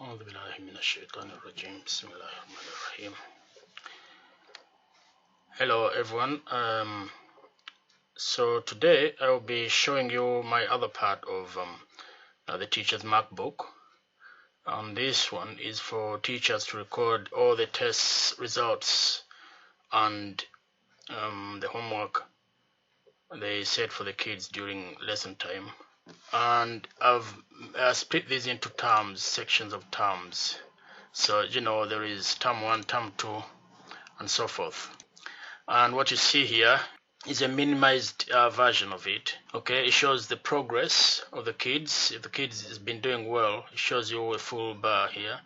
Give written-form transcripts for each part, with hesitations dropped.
أعوذ بالله من الشيطان الرجيم بسم الله الرحمن الرحيم. Hello everyone. So today I will be showing you my other part of the teacher's MacBook. This one is for teachers to record all the test results and the homework they set for the kids during lesson time. And I've split these into terms, sections of terms. So there is term 1, term 2, and so forth. And what you see here is a minimized version of it. Okay, it shows the progress of the kids. If the kids has been doing well, it shows you a full bar here,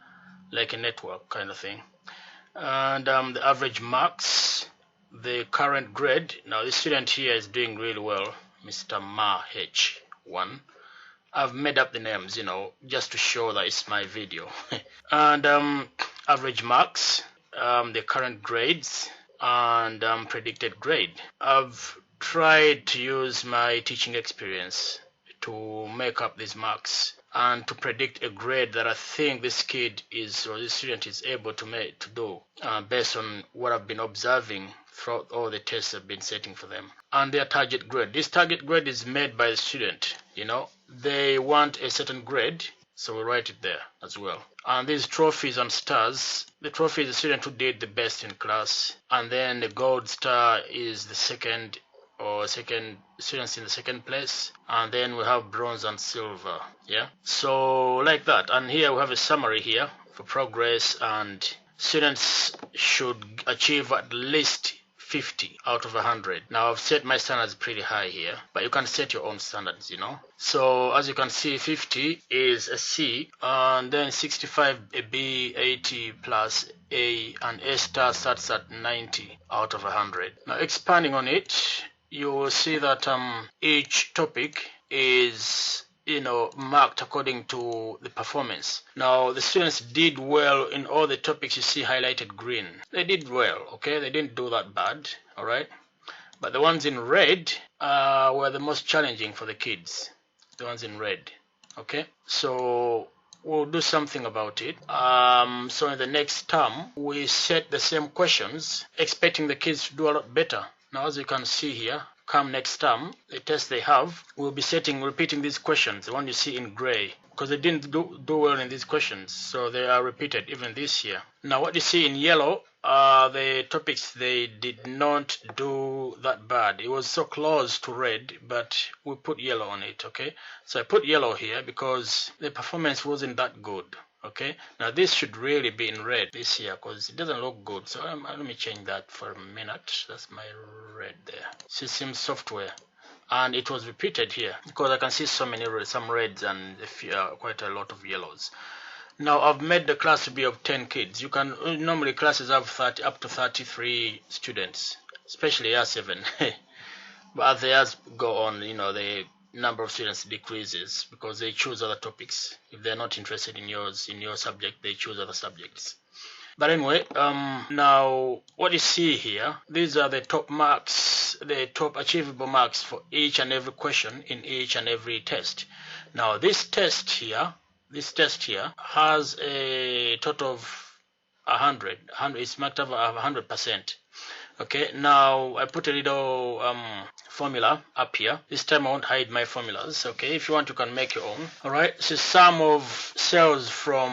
like a network kind of thing. And the average marks, the current grade. Now this student here is doing really well, Mr. Ma H1. I've made up the names, just to show that it's my video. And average marks, the current grades, and predicted grade. I've tried to use my teaching experience to make up these marks and to predict a grade that I think this kid is, or this student is able to do based on what I've been observing throughout all the tests I've been setting for them. And their target grade. This target grade is made by the student. They want a certain grade, so we write it there as well. And these trophies and stars, the trophy is the student who did the best in class, and then the gold star is the students in the second place, and then we have bronze and silver. So like that. And here we have a summary here for progress, and students should achieve at least 50 out of 100. Now I've set my standards pretty high here, but you can set your own standards, So as you can see, 50 is a C, and then 65 a B, 80 plus A, and A star starts at 90 out of 100. Now expanding on it, you will see that each topic is marked according to the performance. Now the students did well in all the topics you see highlighted green. They did well, okay? They didn't do that bad, all right? But the ones in red were the most challenging for the kids. The ones in red, okay? So we'll do something about it. So in the next term, we set the same questions, expecting the kids to do a lot better. Now as you can see here, come next term, the test they have, we'll be repeating these questions, the one you see in gray, because they didn't do well in these questions, so they are repeated even this year. Now what you see in yellow are the topics they did not do that bad. It was so close to red, but we put yellow on it, okay? So I put yellow here because the performance wasn't that good. Okay, now this should really be in red this year because it doesn't look good. So let me change that for a minute. That's my red there. System software, and it was repeated here because I can see some reds and quite a lot of yellows. Now I've made the class to be of 10 kids. You can normally classes have up to 33 students, especially year 7. But as the years go on, the number of students decreases because they choose other topics. If they're not interested in your subject, they choose other subjects. But anyway, now what you see here, these are the top marks, the top achievable marks for each and every question in each and every test. Now this test here has a total of 100. It's marked up 100%. Okay, now I put a little formula up here. This time I won't hide my formulas. Okay, if you want, you can make your own. All right, so sum of cells from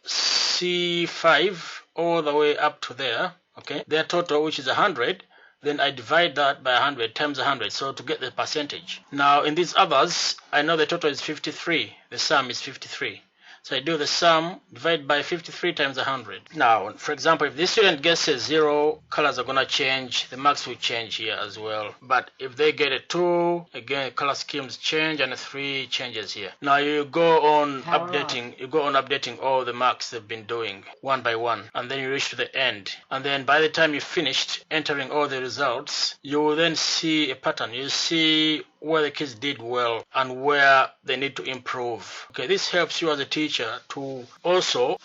C5 all the way up to there. Okay, their total, which is 100. Then I divide that by 100 times 100, so to get the percentage. Now in these others, I know the total is 53. The sum is 53. So I do the sum, divide by 53 times 100. Now, for example, if this student gets a 0, colors are going to change. The marks will change here as well. But if they get a 2, again, color schemes change, and a 3 changes here. Now you go on updating all the marks they've been doing one by one, and then you reach to the end. And then by the time you finished entering all the results, you will then see a pattern. You see where the kids did well and where they need to improve. Okay, this helps you as a teacher to also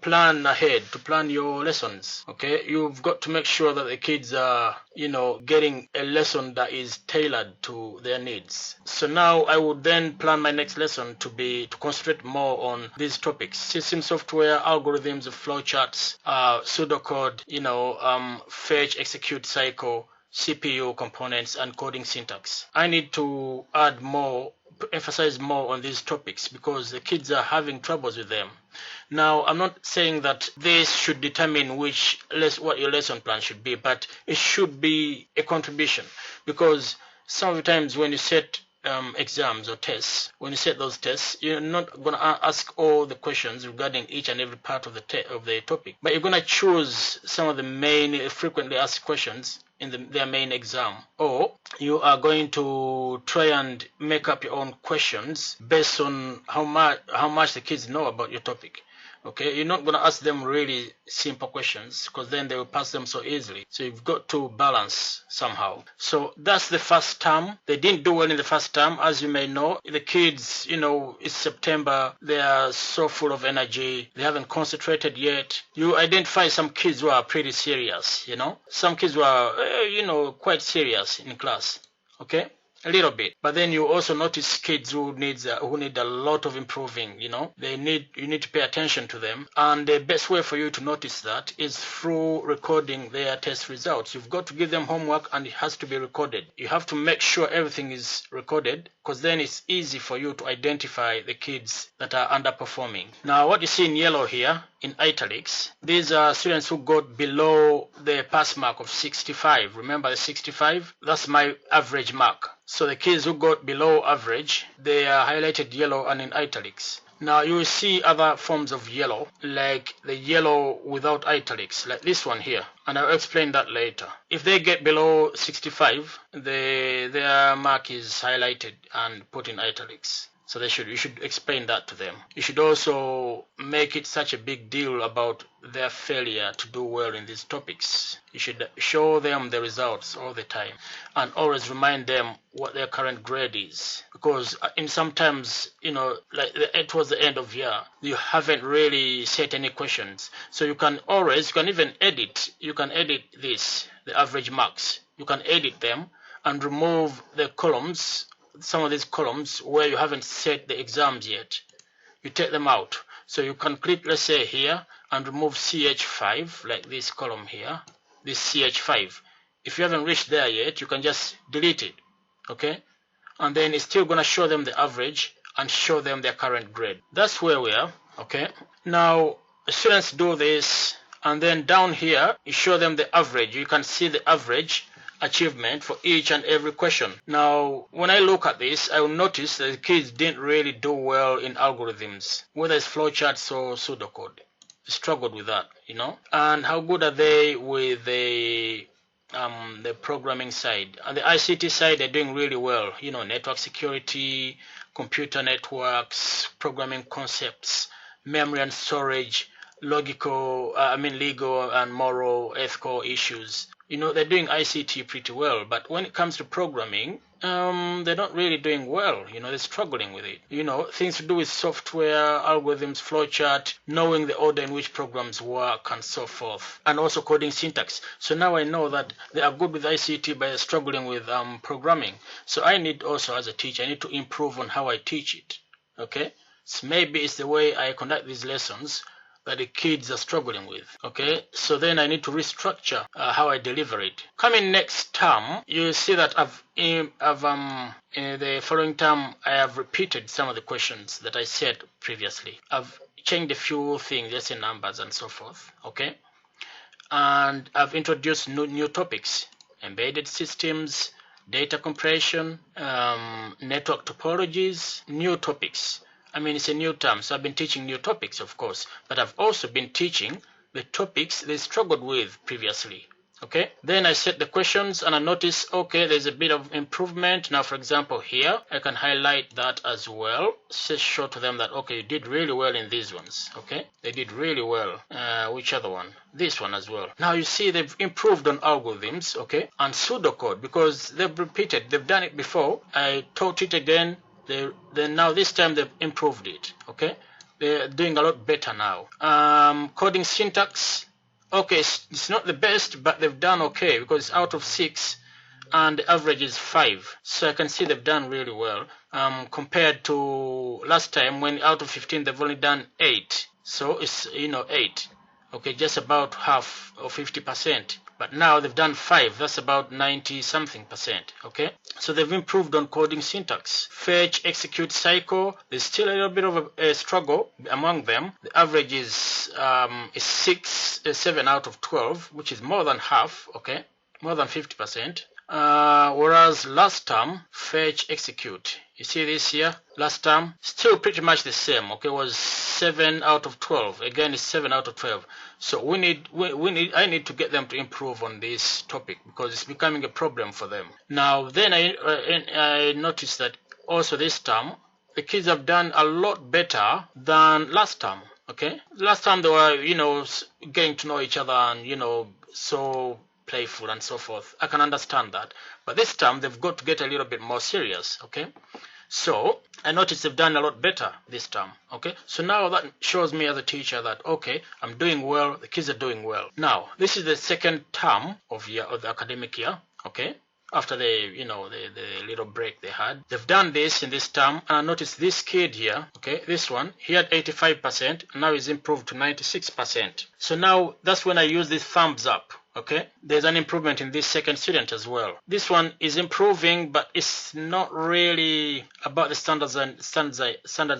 plan ahead, to plan your lessons. Okay, you've got to make sure that the kids are, getting a lesson that is tailored to their needs. So now I would then plan my next lesson to concentrate more on these topics: system software, algorithms, flowcharts, pseudocode, fetch, execute cycle, CPU components, and coding syntax. I need to emphasize more on these topics because the kids are having troubles with them. Now, I'm not saying that this should determine what your lesson plan should be, but it should be a contribution, because some of the times when you set exams or tests, when you set those tests, you're not going to ask all the questions regarding each and every part of the topic, but you're going to choose some of the main frequently asked questions in their main exam, or you are going to try and make up your own questions based on how much the kids know about your topic. Okay, you're not going to ask them really simple questions because then they will pass them so easily. So you've got to balance somehow. So that's the first term. They didn't do well in the first term, as you may know. The kids, it's September. They are so full of energy. They haven't concentrated yet. You identify some kids who are pretty serious, Some kids who are, quite serious in class. Okay? A little bit, but then you also notice kids who need a lot of improving. You need to pay attention to them, and the best way for you to notice that is through recording their test results. You've got to give them homework, and it has to be recorded. You have to make sure everything is recorded, because then it's easy for you to identify the kids that are underperforming. Now, what you see in yellow here in italics, these are students who got below the pass mark of 65. Remember the 65? That's my average mark. So the kids who got below average, they are highlighted yellow and in italics. Now you will see other forms of yellow, like the yellow without italics, like this one here, and I'll explain that later. If they get below 65, their mark is highlighted and put in italics. So you should explain that to them. You should also make it such a big deal about their failure to do well in these topics. You should show them the results all the time and always remind them what their current grade is. Because sometimes, towards the end of year, you haven't really set any questions. So you can even edit. You can edit the average marks. You can edit them and remove the columns. Some of these columns where you haven't set the exams yet, you take them out. So you can click, let's say here, and remove CH5, like this column here, this CH5. If you haven't reached there yet, you can just delete it, okay? And then it's still going to show them the average and show them their current grade. That's where we are, okay? Now, students do this, and then down here, you show them the average. You can see the average achievement for each and every question. Now, when I look at this, I will notice that the kids didn't really do well in algorithms, whether it's flowcharts or pseudocode. They struggled with that, And how good are they with the programming side? On the ICT side, they're doing really well. Network security, computer networks, programming concepts, memory and storage, legal and moral, ethical issues. They're doing ICT pretty well, but when it comes to programming, they're not really doing well. They're struggling with it. Things to do with software, algorithms, flowchart, knowing the order in which programs work, and so forth, and also coding syntax. So now I know that they are good with ICT, but they're struggling with programming. So I need also, as a teacher, I need to improve on how I teach it. Okay, so maybe it's the way I conduct these lessons that the kids are struggling with. Okay, so then I need to restructure how I deliver it. Coming next term, you see that in the following term, I have repeated some of the questions that I said previously. I've changed a few things, just in numbers and so forth. Okay, and I've introduced new topics: embedded systems, data compression, network topologies, new topics. It's a new term, so I've been teaching new topics, of course, but I've also been teaching the topics they struggled with previously. Okay, then I set the questions and I notice, okay, there's a bit of improvement. Now, for example, here, I can highlight that as well. Just show to them that, okay, you did really well in these ones. Okay, they did really well. Which other one? This one as well. Now, you see they've improved on algorithms, okay, and pseudocode because they've repeated. They've done it before. I taught it again. Then now this time they've improved it, okay. They're doing a lot better now. Coding syntax. Okay, it's not the best, but they've done okay because out of 6 and the average is 5. So I can see they've done really well compared to last time when out of 15 they've only done 8. So it's 8. Okay, just about half or 50%. But now they've done 5. That's about 90 something percent. Okay, so they've improved on coding syntax. Fetch, execute cycle. There's still a little bit of a struggle among them. The average is 7 out of 12, which is more than half. Okay, more than 50%. Whereas last term, fetch, execute. You see this here? Last term, still pretty much the same. Okay, was 7 out of 12. Again, it's 7 out of 12. So I need to get them to improve on this topic because it's becoming a problem for them. Now, then I noticed that also this term, the kids have done a lot better than last term. Okay, last time they were, getting to know each other and, so playful and so forth. I can understand that. But this time they've got to get a little bit more serious. Okay, so I noticed they've done a lot better this time. Okay, so now that shows me as a teacher that, okay, I'm doing well, the kids are doing well. Now, this is the second term of the academic year. Okay, after the little break they had, they've done this in this term, and I noticed this kid here, okay, this one, he had 85%, and now he's improved to 96%. So now that's when I use this thumbs up. Okay, there's an improvement in this second student as well. This one is improving, but it's not really about the standards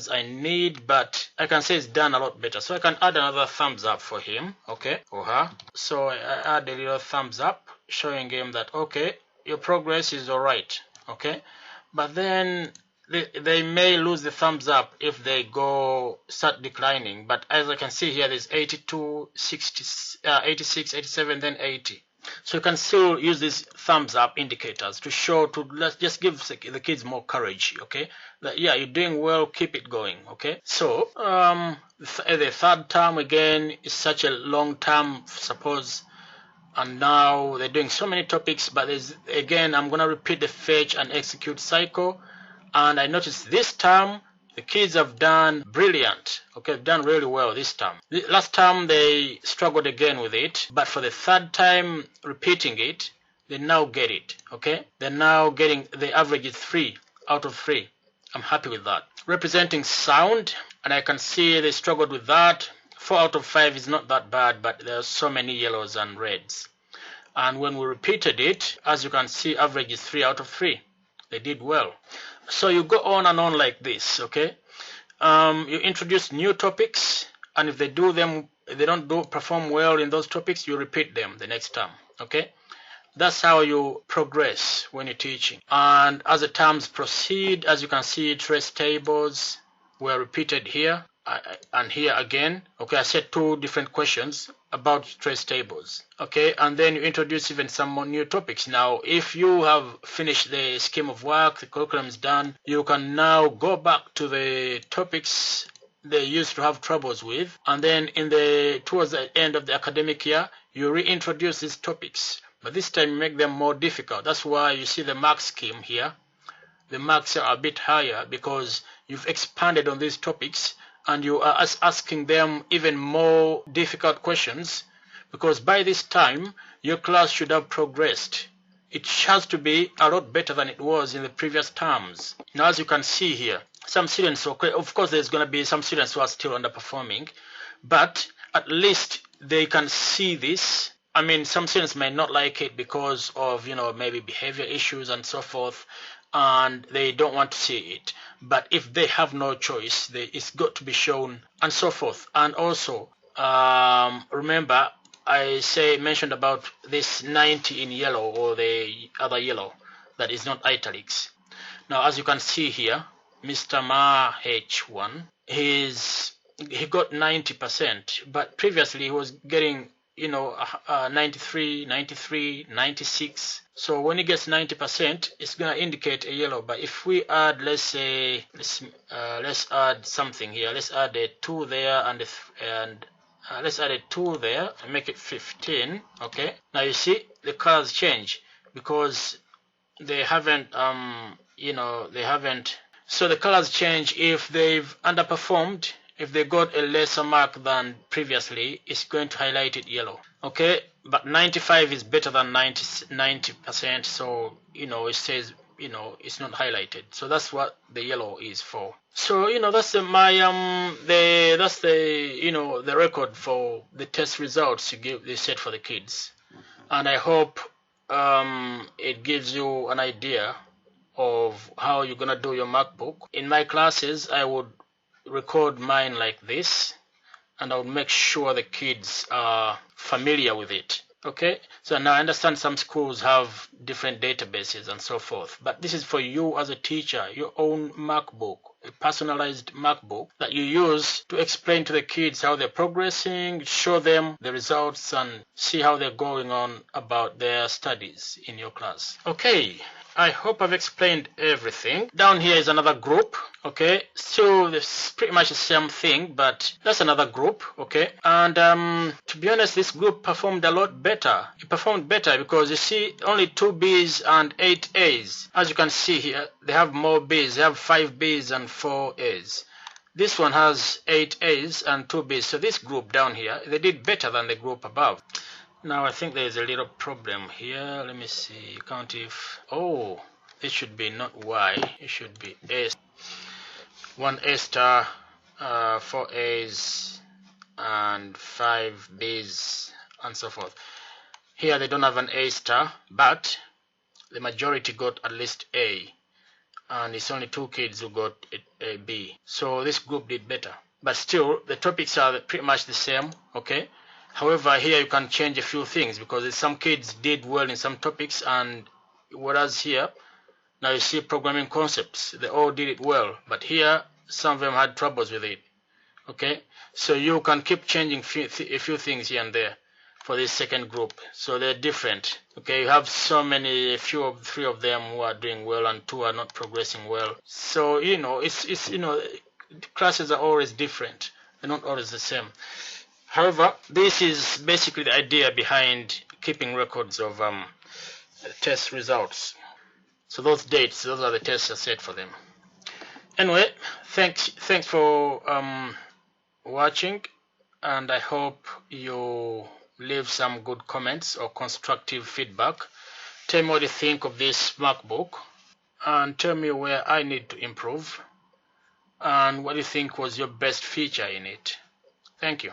I need, but I can say it's done a lot better. So I can add another thumbs up for him, okay, or her. So I add a little thumbs up showing him that, okay, your progress is all right, okay. But then they may lose the thumbs up if they start declining. But as I can see here, there's 82, 60, 86, 87, then 80. So you can still use these thumbs up indicators to let's just give the kids more courage, okay, that yeah, you're doing well, keep it going. Okay, so the third term again is such a long term, suppose, and now they're doing so many topics, but again I'm gonna repeat the fetch and execute cycle. And I noticed this term, the kids have done brilliant. Okay, they've done really well this term. Last term, they struggled again with it. But for the third time repeating it, they now get it. Okay, they're now getting, the average is 3 out of 3. I'm happy with that. Representing sound, and I can see they struggled with that. 4 out of 5 is not that bad, but there are so many yellows and reds. And when we repeated it, as you can see, average is 3 out of 3. They did well. So you go on and on like this, okay? You introduce new topics, and if they don't perform well in those topics, you repeat them the next term, okay? That's how you progress when you're teaching. And as the terms proceed, as you can see, trace tables were repeated here and here again. Okay, I said 2 different questions about trace tables. Okay, and then you introduce even some more new topics. Now, if you have finished the scheme of work, the curriculum is done, you can now go back to the topics they used to have troubles with, and then towards the end of the academic year, you reintroduce these topics. But this time you make them more difficult. That's why you see the mark scheme here. The marks are a bit higher because you've expanded on these topics and you are asking them even more difficult questions, because by this time your class should have progressed. It has to be a lot better than it was in the previous terms. Now, as you can see here, some students, okay, of course there's going to be some students who are still underperforming, but at least they can see this. I mean, some students may not like it because of, maybe behavior issues and so forth, and they don't want to see it. But if they have no choice, it's got to be shown and so forth. And also, remember, I mentioned about this 90 in yellow, or the other yellow that is not italics. Now, as you can see here, Mr. Ma H1, he got 90%, but previously he was getting 93, 93, 96. So when it gets 90%, it's gonna indicate a yellow. But if we add, let's say, let's add something here. Let's add a 2 there and let's add a 2 there and make it 15. Okay. Now you see the colors change because they haven't they haven't. So the colors change if they've underperformed. If they got a lesser mark than previously, it's going to highlight it yellow. Okay, but 95 is better than 90%, so it says it's not highlighted. So that's what the yellow is for. So that's the record for the test results they set for the kids, and I hope it gives you an idea of how you're gonna do your MacBook. In my classes, I would record mine like this, and I would make sure the kids are familiar with it. Okay, so now I understand some schools have different databases and so forth, but this is for you as a teacher, your own MacBook, a personalized MacBook that you use to explain to the kids how they're progressing, show them the results, and see how they're going on about their studies in your class. Okay, I hope I've explained everything. Down here is another group. Okay, so it's pretty much the same thing, but that's another group. Okay, and to be honest, this group performed a lot better. It performed better because you see only 2 B's and 8 A's. As you can see here, they have more B's. They have 5 B's and 4 A's. This one has 8 A's and 2 B's. So this group down here, they did better than the group above. Now I think there is a little problem here. Let me see. Count if. Oh, it should be not Y. It should be A. 1 A star, 4 A's, and 5 B's, and so forth. Here they don't have an A star, but the majority got at least A, and it's only 2 kids who got a B. So this group did better. But still, the topics are pretty much the same. Okay. However, here you can change a few things because some kids did well in some topics, and whereas here, now you see programming concepts, they all did it well, but here some of them had troubles with it. Okay, so you can keep changing a few things here and there for this second group, so they're different. Okay, you have three of them who are doing well and 2 are not progressing well. So classes are always different, they're not always the same. However, this is basically the idea behind keeping records of test results. So those dates, those are the tests I set for them. Anyway, thanks for watching, and I hope you leave some good comments or constructive feedback. Tell me what you think of this MacBook, and tell me where I need to improve, and what you think was your best feature in it. Thank you.